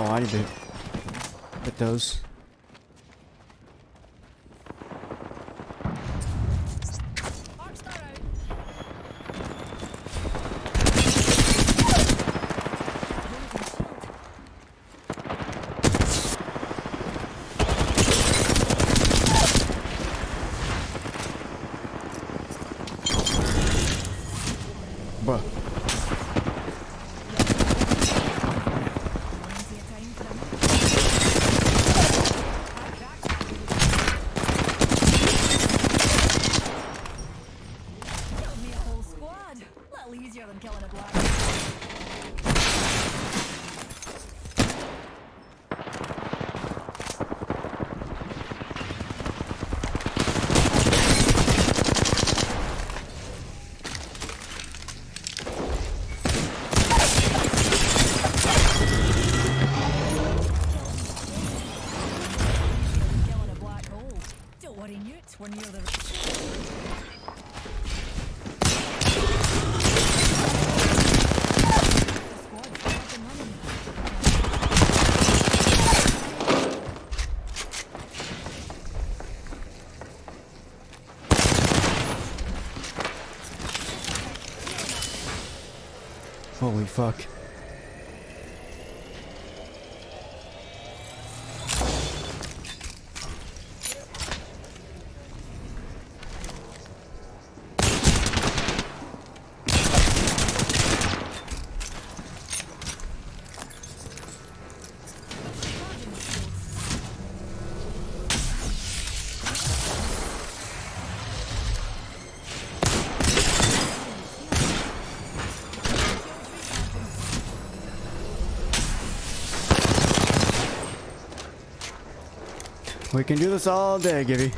Oh, I need to hit those. Bruh. Easier than killing a black. Killing a black hole. Don't worry, Newt. We're near the. Holy fuck. We can do this all day, Gibby.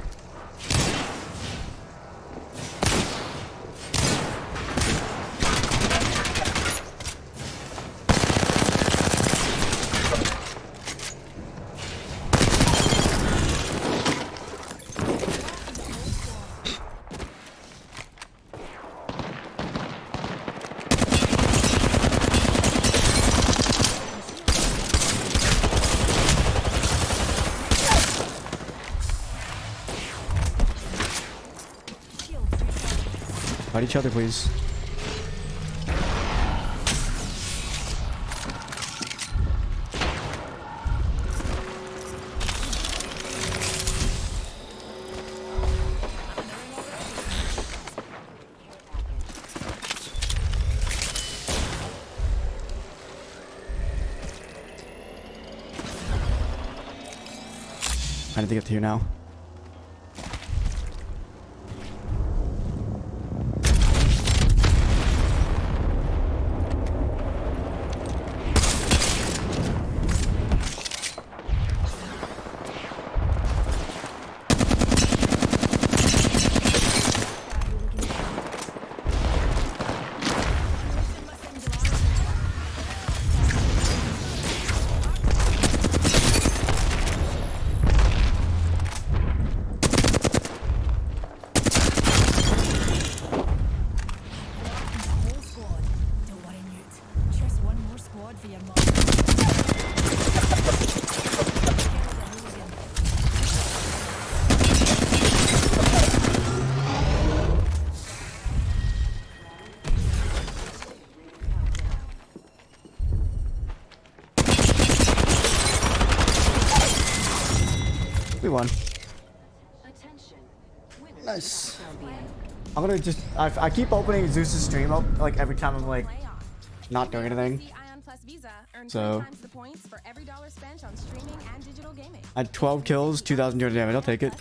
Fight each other, please. I need to get to you now. We won. Nice. I'm gonna just I keep opening Zeus's stream up like every time I'm like not doing anything. So I had 12 kills, 2,200 damage. I'll take it.